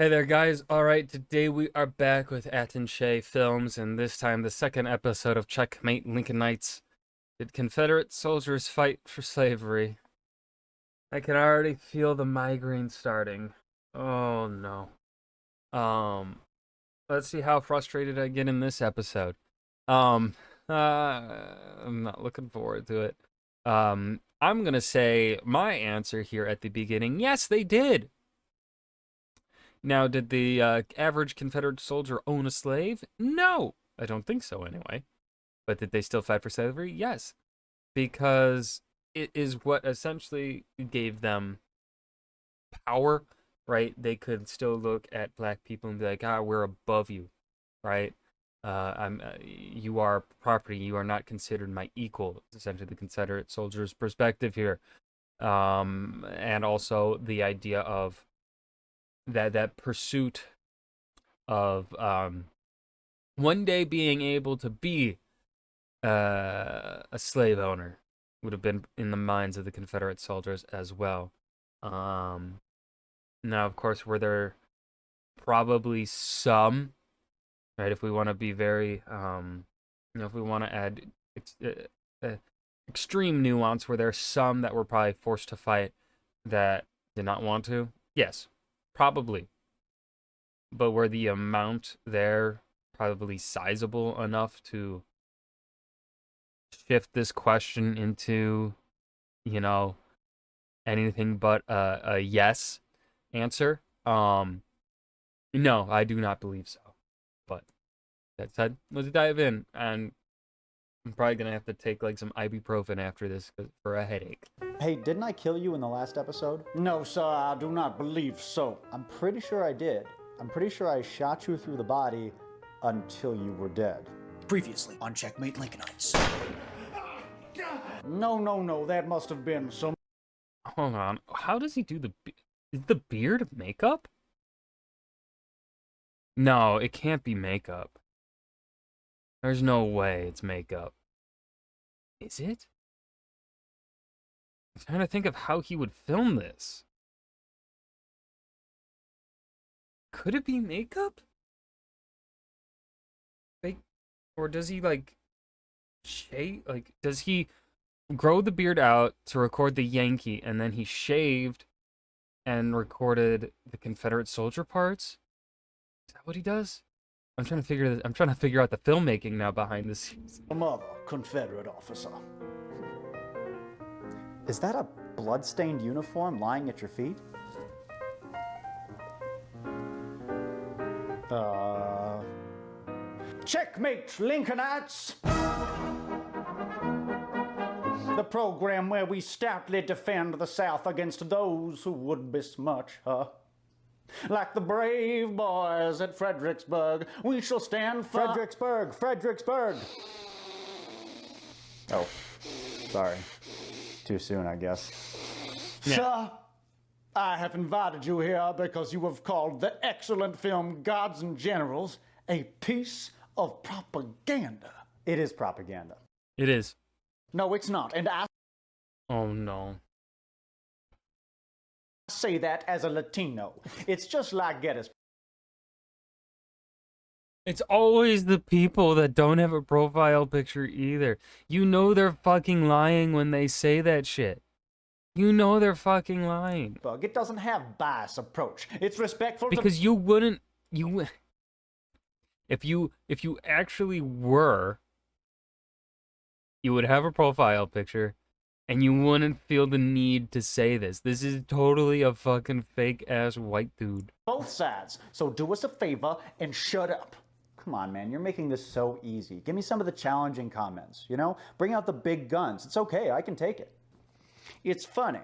Hey there, guys. All right, today we are back with Shea Films, and this time the second episode of Checkmate Lincolnites. Did Confederate soldiers fight for slavery? I can already feel the migraine starting. Oh no. Um, let's see how frustrated I get in this episode. Um, I'm not looking forward to it. I'm gonna say my answer here at the beginning. Yes, they did. Now, did the average Confederate soldier own a slave? No, I don't think so anyway. But did they still fight for slavery? Yes, because it is what essentially gave them power, right? They could still look at black people and be like, we're above you, right? You are property. You are not considered my equal. It's essentially the Confederate soldier's perspective here. And also the idea of that pursuit of one day being able to be a slave owner would have been in the minds of the Confederate soldiers as well. Now, of course, were there probably some, right? If we want to be very, if we want to add extreme nuance, were there some that were probably forced to fight that did not want to? Yes, probably. But were the amount there probably sizable enough to shift this question into, anything but a yes answer? No, I do not believe so. But that said, let's dive in. And I'm probably going to have to take like some ibuprofen after this for a headache. Hey, didn't I kill you in the last episode? No, sir, I do not believe so. I'm pretty sure I did. I'm pretty sure I shot you through the body until you were dead. Previously on Checkmate Lincolnites. No, that must have been some... Hold on. How does he do is the beard makeup? No, it can't be makeup. There's no way it's makeup. Is it? I'm trying to think of how he would film this. Could it be makeup? Like, or does he shave? Does he grow the beard out to record the Yankee, and then he shaved and recorded the Confederate soldier parts? Is that what he does? I'm trying to figure out the filmmaking now behind the scenes. Some other Confederate officer. Is that a blood-stained uniform lying at your feet? Checkmate, Lincolnites! The program where we stoutly defend the South against those who would besmirch her. Like the brave boys at Fredericksburg, we shall stand for... Fredericksburg! Oh, sorry. Too soon, I guess. Yeah. Sir, I have invited you here because you have called the excellent film Gods and Generals a piece of propaganda. It is propaganda. It is. No, it's not, and I Oh no. say that as a Latino. It's just like Gettysburg. It's always the people that don't have a profile picture either. You know they're fucking lying when they say that shit. You know they're fucking lying. It doesn't have bias approach. It's respectful Because you wouldn't if you actually were, you would have a profile picture and you wouldn't feel the need to say this. This is totally a fucking fake ass white dude. both sides. So do us a favor and shut up. Come on, man, you're making this so easy. Give me some of the challenging comments, Bring out the big guns. It's okay, I can take it. It's funny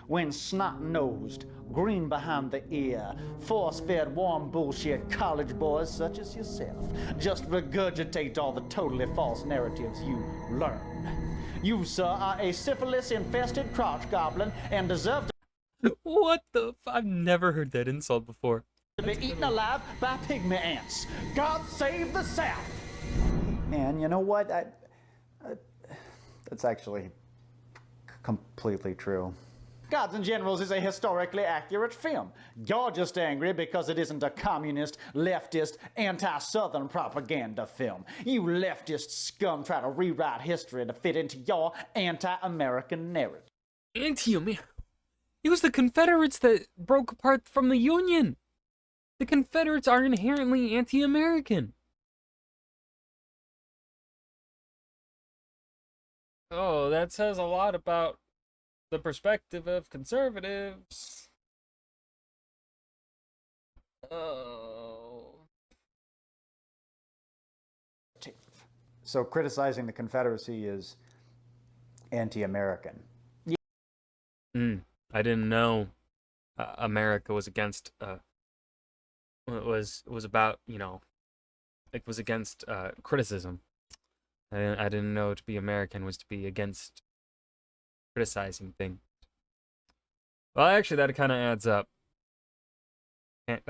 when snot-nosed, green behind the ear, force-fed warm bullshit college boys such as yourself just regurgitate all the totally false narratives you learn. You, sir, are a syphilis-infested crotch goblin and deserve What the I've never heard that insult before. to be eaten alive by pygmy ants. God save the South! Man, you know what? That's actually completely true. Gods and Generals is a historically accurate film. You're just angry because it isn't a communist, leftist, anti-Southern propaganda film. You leftist scum try to rewrite history to fit into your anti-American narrative. Anti-American? It was the Confederates that broke apart from the Union. The Confederates are inherently anti-American. Oh, that says a lot about the perspective of conservatives. Oh. So criticizing the Confederacy is anti-American. I didn't know America was against was about, you know, it was against criticism. I didn't know to be American was to be against criticizing things. Well, actually, that kind of adds up. Isn't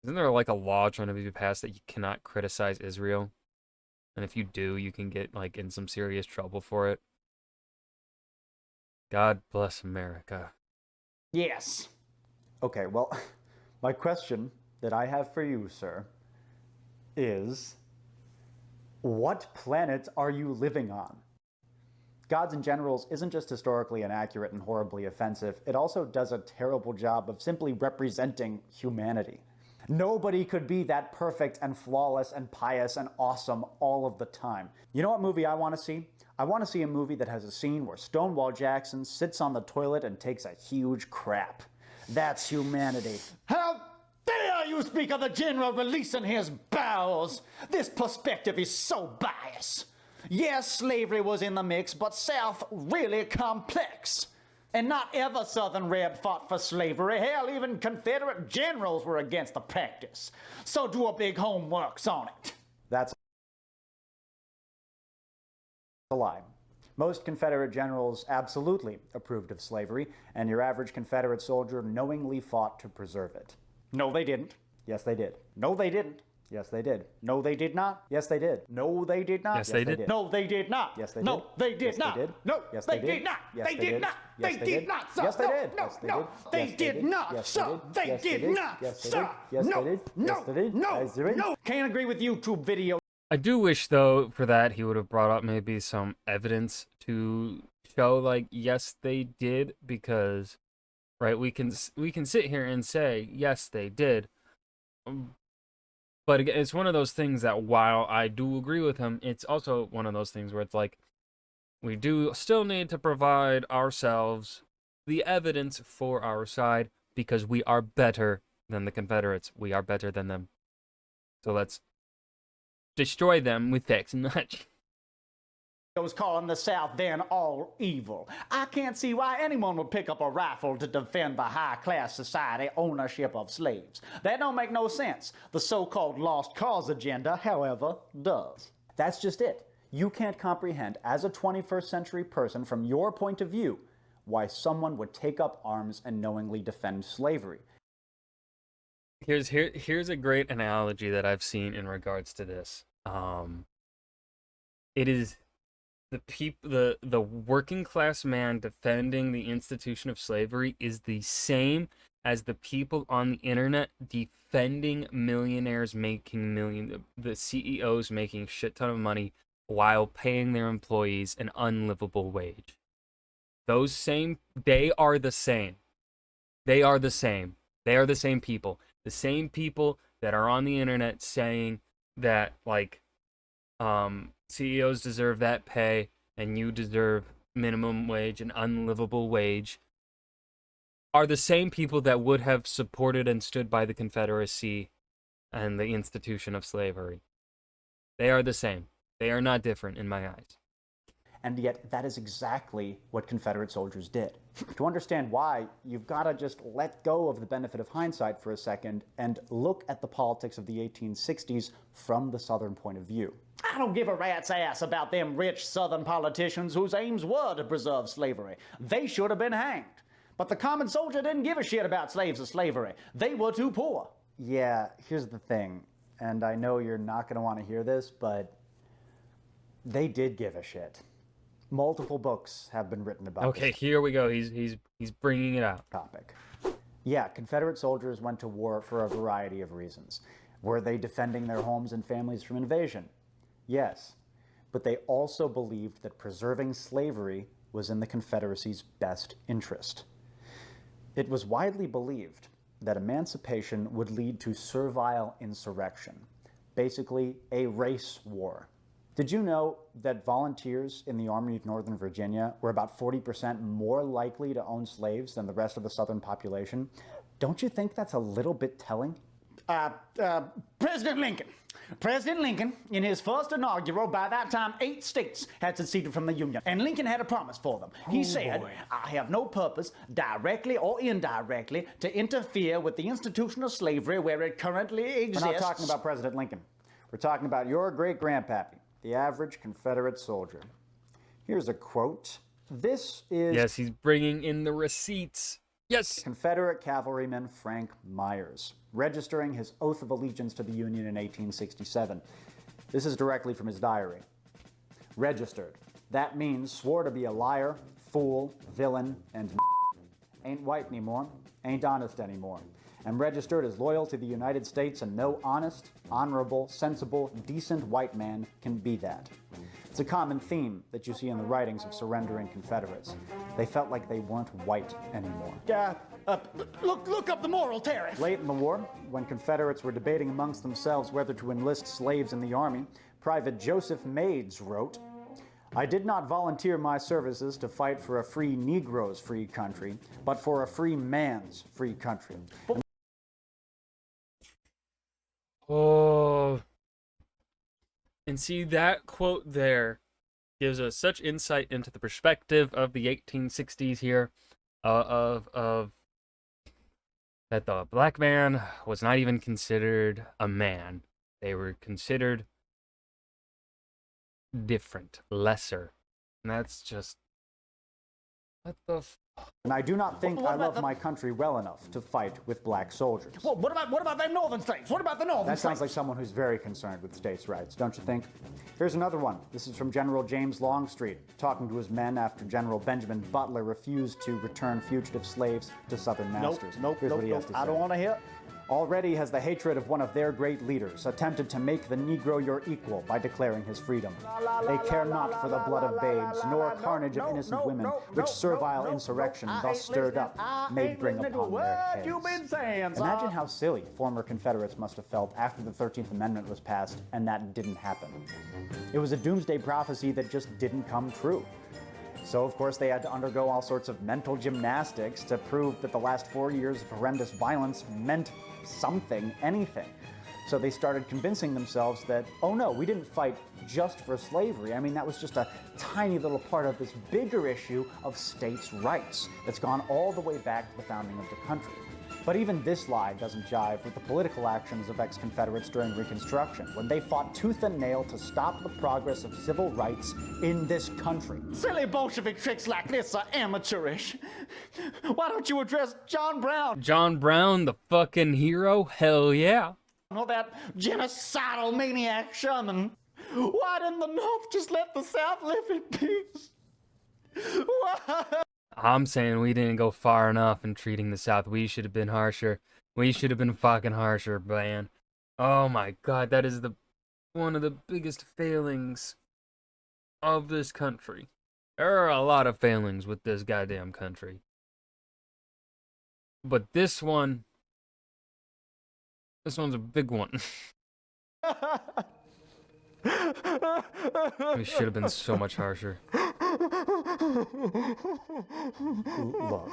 there like a law trying to be passed that you cannot criticize Israel? And if you do, you can get like in some serious trouble for it. God bless America. Yes. Okay, well, my question that I have for you, sir, is what planet are you living on? Gods and Generals isn't just historically inaccurate and horribly offensive, it also does a terrible job of simply representing humanity. Nobody could be that perfect and flawless and pious and awesome all of the time. You know what movie I want to see? I want to see a movie that has a scene where Stonewall Jackson sits on the toilet and takes a huge crap. That's humanity. How dare you speak of the general releasing his bowels? This perspective is so biased. Yes, slavery was in the mix, but South really complex. And not every Southern reb fought for slavery. Hell, even Confederate generals were against the practice. So do a big homeworks on it. That's a lie. Most Confederate generals absolutely approved of slavery, and your average Confederate soldier knowingly fought to preserve it. No, they didn't. Yes, they did. No, they didn't. Yes, they did. No, they did not. Yes, they did. No, they did not. Yes, they did. No, they did not. Yes, they No, did. they did Yes, not. they did. No, Yes, they they did did. not. Yes, They they did did. not. Yes, They they did did. not, sir. Yes, they No, did. no, Yes, they no. did. They Yes, they did did. not, Yes, they sir. did. They Yes, they did did. not, Yes, they sir. did. Yes, they No, did. no, Yes, they did. no, Yes, they did. no. Can't agree with YouTube video. I do wish, though, for that he would have brought up maybe some evidence to show, like, yes, they did, because, right, we can sit here and say, yes, they did. But again, it's one of those things that while I do agree with him, it's also one of those things where it's like, we do still need to provide ourselves the evidence for our side because we are better than the Confederates. We are better than them. So let's destroy them with facts and knowledge. Was calling the South then all evil. I can't see why anyone would pick up a rifle to defend the high-class society ownership of slaves. That don't make no sense. The so-called lost cause agenda, however, does. That's just it. You can't comprehend, as a 21st century person, from your point of view, why someone would take up arms and knowingly defend slavery. Here's a great analogy that I've seen in regards to this. It is the working class man defending the institution of slavery is the same as the people on the internet defending millionaires making the CEOs making shit ton of money while paying their employees an unlivable wage. They are the same. They are the same. They are the same people. The same people that are on the internet saying that, like, CEOs deserve that pay and you deserve minimum wage and unlivable wage are the same people that would have supported and stood by the Confederacy and the institution of slavery. They are the same. They are not different in my eyes. And yet, that is exactly what Confederate soldiers did. To understand why, you've got to just let go of the benefit of hindsight for a second and look at the politics of the 1860s from the Southern point of view. I don't give a rat's ass about them rich Southern politicians whose aims were to preserve slavery. They should have been hanged. But the common soldier didn't give a shit about slaves or slavery. They were too poor. Yeah, here's the thing, and I know you're not going to want to hear this, but they did give a shit. Multiple books have been written about Okay, this here we go. He's bringing it out. topic. Yeah, Confederate soldiers went to war for a variety of reasons. Were they defending their homes and families from invasion? Yes. But they also believed that preserving slavery was in the Confederacy's best interest. It was widely believed that emancipation would lead to servile insurrection, basically a race war. Did you know that volunteers in the Army of Northern Virginia were about 40% more likely to own slaves than the rest of the Southern population? Don't you think that's a little bit telling? President Lincoln. President Lincoln, in his first inaugural, by that time 8 states had seceded from the Union, and Lincoln had a promise for them. He said, I have no purpose, directly or indirectly, to interfere with the institution of slavery where it currently exists. We're not talking about President Lincoln. We're talking about your great-grandpappy, the average Confederate soldier. Here's a quote. This is Yes, he's bringing in the receipts. Yes. Confederate cavalryman Frank Myers, registering his oath of allegiance to the Union in 1867. This is directly from his diary. Registered. That means swore to be a liar, fool, villain, and ain't white anymore, ain't honest anymore. And registered as loyal to the United States, and no honest, honorable, sensible, decent white man can be that. It's a common theme that you see in the writings of surrendering Confederates. They felt like they weren't white anymore. Look up the moral tariff. Late in the war, when Confederates were debating amongst themselves whether to enlist slaves in the Army, Private Joseph Maids wrote, I did not volunteer my services to fight for a free Negro's free country, but for a free man's free country. Oh. And see, that quote there gives us such insight into the perspective of the 1860s here, of that the black man was not even considered a man. They were considered different, lesser. And that's just, what the And I do not think I love my country well enough to fight with black soldiers. Well, what about them northern states? What about the northern That states? sounds like someone who's very concerned with states' rights, don't you think? Here's another one. This is from General James Longstreet, talking to his men after General Benjamin Butler refused to return fugitive slaves to Southern masters. Here's what he has to say. I don't want to hear. Already has the hatred of one of their great leaders attempted to make the Negro your equal by declaring his freedom. They care not for the blood of babes, nor carnage of innocent women, which servile insurrection thus stirred up may bring upon their heads. What you been saying, son? Imagine how silly former Confederates must have felt after the 13th Amendment was passed and that didn't happen. It was a doomsday prophecy that just didn't come true. So, of course, they had to undergo all sorts of mental gymnastics to prove that the last 4 years of horrendous violence meant something, anything. So they started convincing themselves that, oh no, we didn't fight just for slavery. I mean, that was just a tiny little part of this bigger issue of states' rights that's gone all the way back to the founding of the country. But even this lie doesn't jive with the political actions of ex-Confederates during Reconstruction, when they fought tooth and nail to stop the progress of civil rights in this country. Silly Bolshevik tricks like this are amateurish. Why don't you address John Brown? John Brown, the fucking hero? Hell yeah. Or that genocidal maniac Sherman? Why didn't the North just let the South live in peace? Why? I'm saying we didn't go far enough in treating the South. We should have been harsher. We should have been fucking harsher, man. Oh my god, that is one of the biggest failings of this country. There are a lot of failings with this goddamn country. But this one's a big one. We should have been so much harsher. Look,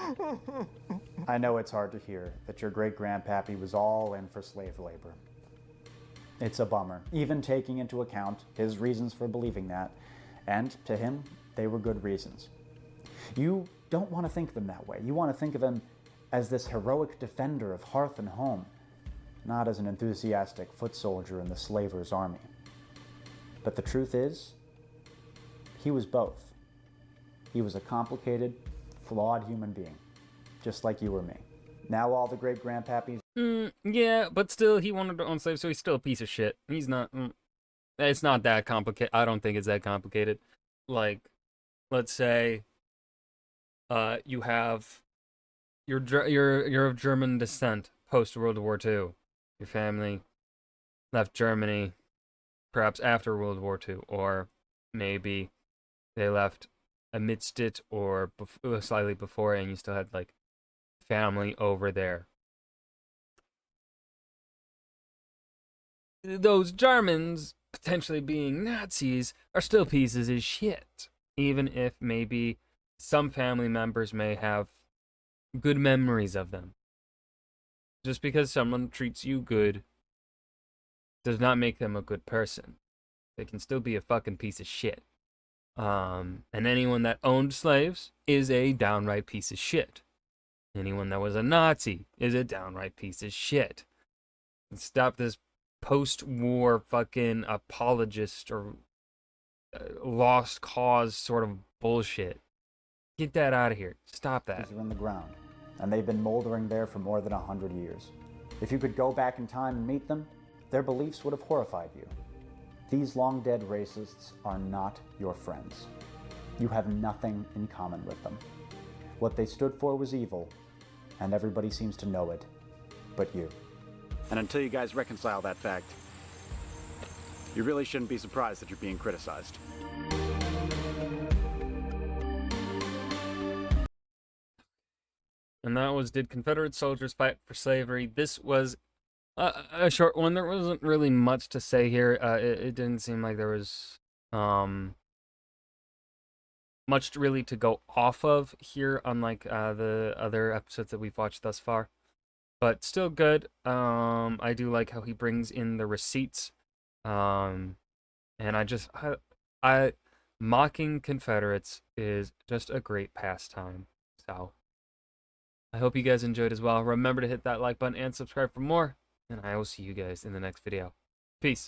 I know it's hard to hear that your great-grandpappy was all in for slave labor. It's a bummer, even taking into account his reasons for believing that, and to him, they were good reasons. You don't want to think of him that way. You want to think of him as this heroic defender of hearth and home, not as an enthusiastic foot soldier in the slaver's army. But the truth is, he was both. He was a complicated, flawed human being, just like you or me. Now all the great-grandpappies... Yeah, but still, he wanted to own slaves, so he's still a piece of shit. He's not... It's not that complicated. I don't think it's that complicated. Like, let's say you have you're of German descent post World War II. Your family left Germany perhaps after World War II, or maybe they left amidst it or slightly before, and you still had like family over there. Those Germans, potentially being Nazis, are still pieces of shit. Even if maybe some family members may have good memories of them. Just because someone treats you good does not make them a good person. They can still be a fucking piece of shit. And anyone that owned slaves is a downright piece of shit. Anyone that was a Nazi is a downright piece of shit. And stop this post-war fucking apologist or lost cause sort of bullshit. Get that out of here. Stop that. Are in the ground, and they've been moldering there for more than 100 years. If you could go back in time and meet them, their beliefs would have horrified you. These long-dead racists are not your friends. You have nothing in common with them. What they stood for was evil, and everybody seems to know it, but you. And until you guys reconcile that fact, you really shouldn't be surprised that you're being criticized. And that was, did Confederate soldiers fight for slavery? This was a short one. There wasn't really much to say here. It didn't seem like there was much really to go off of here, unlike the other episodes that we've watched thus far. But still good. I do like how he brings in the receipts. And I mocking Confederates is just a great pastime. So I hope you guys enjoyed as well. Remember to hit that like button and subscribe for more, and I will see you guys in the next video. Peace.